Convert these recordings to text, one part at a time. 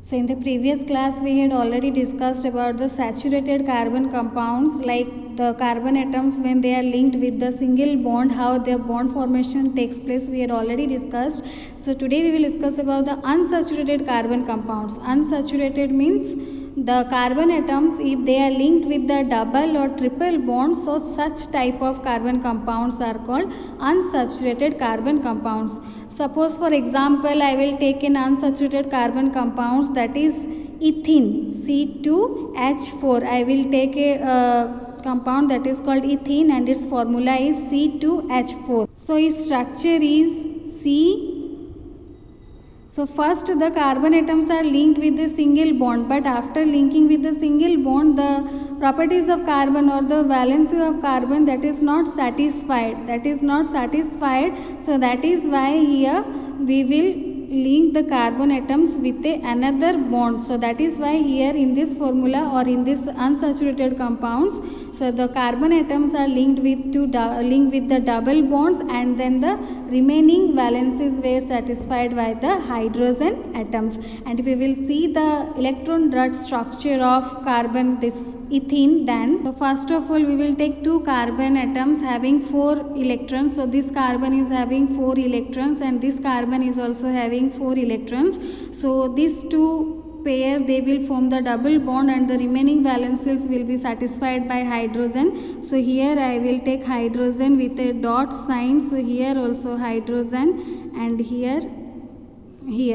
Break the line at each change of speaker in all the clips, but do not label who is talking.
So in the previous class we had already discussed about the saturated carbon compounds, like the carbon atoms when they are linked with the single bond, how their bond formation takes place, we had already discussed. So today we will discuss about the unsaturated carbon compounds. Unsaturated means the carbon atoms, if they are linked with the double or triple bond, so such type of carbon compounds are called unsaturated carbon compounds. Suppose for example I will take an unsaturated carbon compounds, that is ethene, C2H4. I will take a compound that is called ethene and its formula is C2H4. So its structure is C. So first the carbon atoms are linked with a single bond, but after linking with the single bond, the properties of carbon or the valency of carbon, that is not satisfied. So that is why here we will link the carbon atoms with another bond. So that is why here in this formula or in this unsaturated compounds, so the carbon atoms are linked with the double bonds, and then the remaining valencies were satisfied by the hydrogen atoms. And if we will see the electron dot structure of carbon, this ethene, then so first of all we will take two carbon atoms having 4 electrons. So this carbon is having 4 electrons and this carbon is also having 4 electrons. So these two pair, they will form the double bond and the remaining valencies will be satisfied by hydrogen. So here I will take hydrogen with a dot sign. So here also hydrogen and here.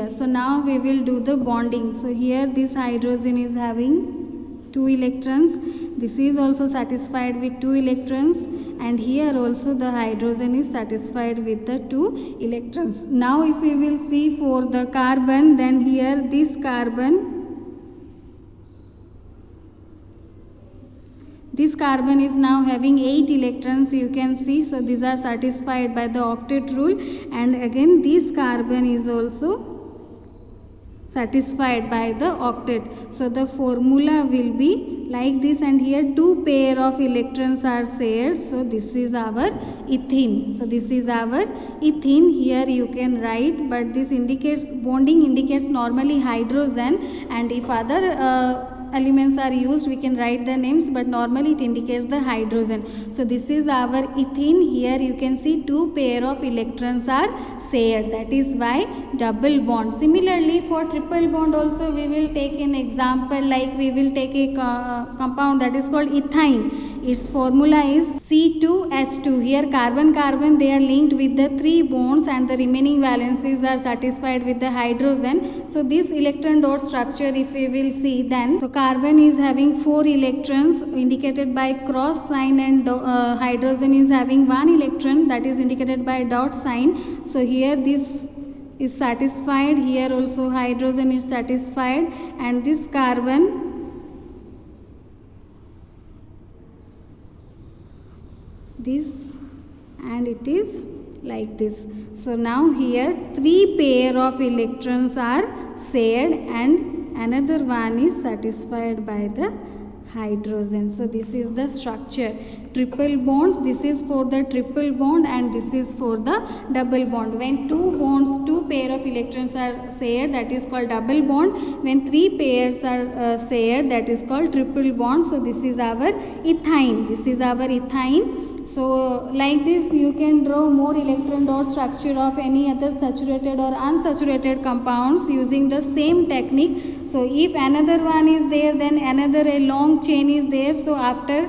So now we will do the bonding. So here this hydrogen is having 2 electrons. This is also satisfied with 2 electrons, and here also the hydrogen is satisfied with the 2 electrons. Now if we will see for the carbon, then here this carbon is now having 8 electrons, you can see. So these are satisfied by the octet rule, and again this carbon is also satisfied by the octet. So the formula will be like this, and here 2 pair of electrons are shared. So this is our ethene. Here you can write, but this indicates, bonding indicates normally hydrogen, and if other elements are used we can write the names, but normally it indicates the hydrogen. So this is our ethene. Here you can see 2 pair of electrons are shared, that is why double bond. Similarly for triple bond also we will take an example, like we will take a compound that is called ethyne. Its formula is C2H2. Here carbon they are linked with the 3 bonds and the remaining valencies are satisfied with the hydrogen. So this electron dot structure if we will see, then so carbon is having 4 electrons indicated by cross sign, and hydrogen is having 1 electron, that is indicated by dot sign. So here this is satisfied, here also hydrogen is satisfied, and this carbon this, and it is like this. So now here 3 pair of electrons are shared and another one is satisfied by the hydrogen. So this is the structure. Triple bonds, this is for the triple bond and this is for the double bond. When 2 pair of electrons are shared, that is called double bond. When 3 pairs are shared, that is called triple bond. So this is our ethyne. So like this you can draw more electron dot structure of any other saturated or unsaturated compounds using the same technique. So if another one is there, then another a long chain is there. So after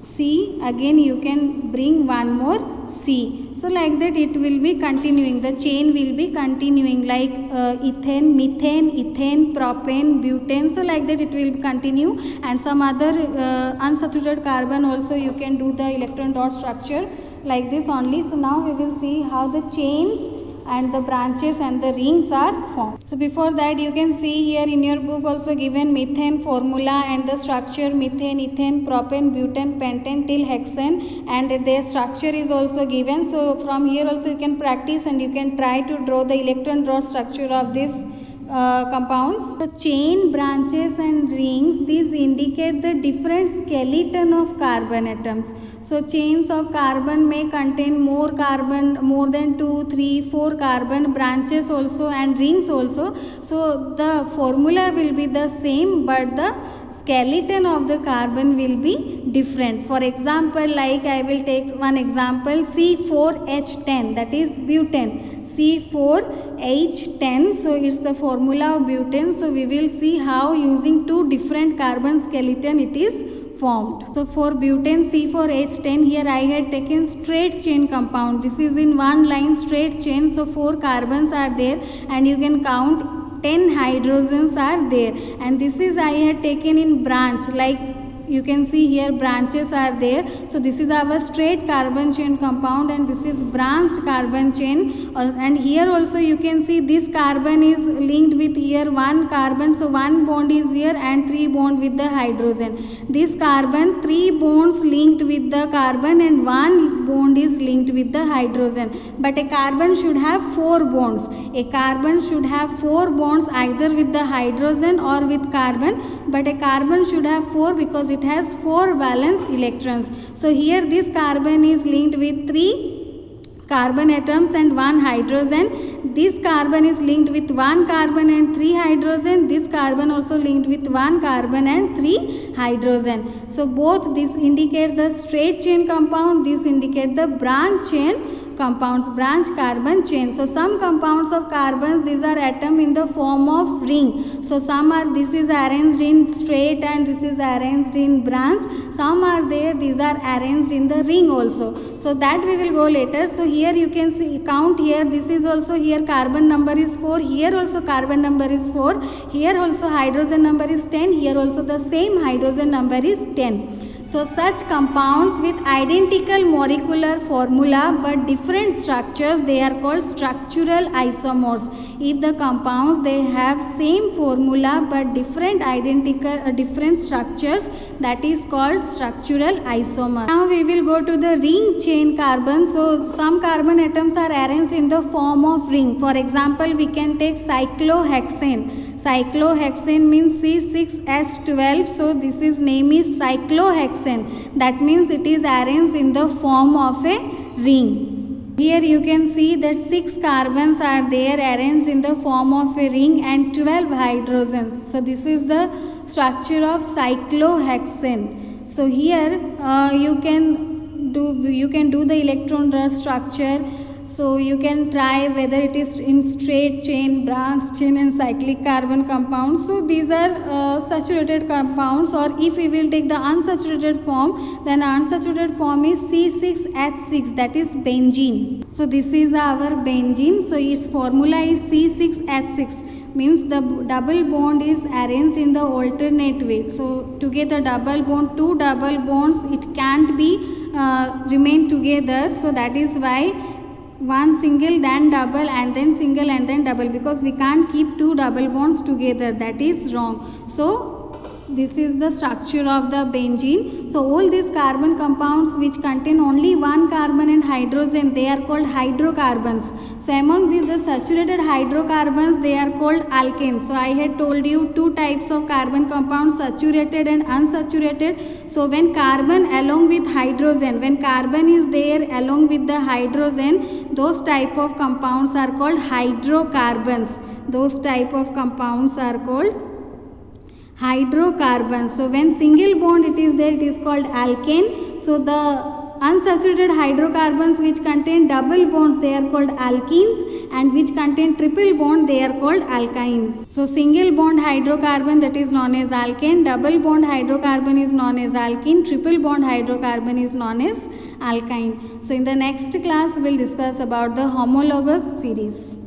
C again you can bring one more C. So like that it will be continuing, the chain will be continuing, like ethane, methane, ethane, propane, butane. So like that it will continue, and some other unsaturated carbon also you can do the electron dot structure like this only. So now we will see how the chains and the branches and the rings are formed. So before that you can see here in your book also given methane formula and the structure, methane, ethane, propane, butane, pentane till hexane, and their structure is also given. So from here also you can practice and you can try to draw the electron dot structure of this compounds. So chain, branches and rings, these indicate the different skeleton of carbon atoms. So chains of carbon may contain more than 2, 3, 4 carbon, branches also and rings also. So the formula will be the same, but the skeleton of the carbon will be different. For example, like I will take one example, C4H10, that is butane. C4H10, so it's the formula of butane. So we will see how using two different carbon skeleton it is formed. So for butane C4H10, here I had taken straight chain compound. This is in one line straight chain, so 4 carbons are there and you can count 10 hydrogens are there, and this is I had taken in branch, like you can see here branches are there. So this is our straight carbon chain compound and this is branched carbon chain, and here also you can see this carbon is linked with here 1 carbon, so 1 bond is here and 3 bond with the hydrogen. This carbon 3 bonds linked with the carbon and 1 bond is linked with the hydrogen, but a carbon should have 4 bonds. A carbon should have 4 bonds either with the hydrogen or with carbon, but a carbon should have 4 because it has 4 valence electrons. So here this carbon is linked with 3 carbon atoms and 1 hydrogen. This carbon is linked with 1 carbon and 3 hydrogen. This carbon also linked with 1 carbon and 3 hydrogen. So both this indicates the straight chain compound, this indicates the branch chain compounds, branch carbon chain. So some compounds of carbons, these are atom in the form of ring. So some are, this is arranged in straight and this is arranged in branch. Some are there, these are arranged in the ring also. So that we will go later. So here you can see, count here, this is also here carbon number is 4, here also carbon number is 4, here also hydrogen number is 10, here also the same hydrogen number is 10. So such compounds with identical molecular formula but different structures, they are called structural isomers. If the compounds they have same formula but different structures, that is called structural isomer. Now we will go to the ring chain carbon. So some carbon atoms are arranged in the form of ring. For example, we can take cyclohexane. Cyclohexane means C6H12, so this is name is cyclohexane. That means it is arranged in the form of a ring. Here you can see that 6 carbons are there arranged in the form of a ring and 12 hydrogens. So this is the structure of cyclohexane. So here you can do the electron structure. So you can try whether it is in straight chain, branch chain and cyclic carbon compounds. So these are saturated compounds, or if we will take the unsaturated form, then unsaturated form is C6H6, that is benzene. So this is our benzene. So its formula is C6H6, means the double bond is arranged in the alternate way. So to get the double bond, 2 double bonds, it can't be remain together. So that is why one single then double and then single and then double, because we can't keep 2 double bonds together, that is wrong. So this is the structure of the benzene. So all these carbon compounds which contain only 1 carbon and hydrogen, they are called hydrocarbons. So among these the saturated hydrocarbons, they are called alkanes. So I had told you 2 types of carbon compounds, saturated and unsaturated. So when carbon along with hydrogen, when carbon is there along with the hydrogen, those type of compounds are called hydrocarbons. Those type of compounds are called hydrocarbons. So when single bond it is there, it is called alkane. So the unsaturated hydrocarbons which contain double bonds, they are called alkenes, and which contain triple bond, they are called alkynes. So single bond hydrocarbon, that is known as alkane, double bond hydrocarbon is known as alkene, triple bond hydrocarbon is known as alkyne. So in the next class we will discuss about the homologous series.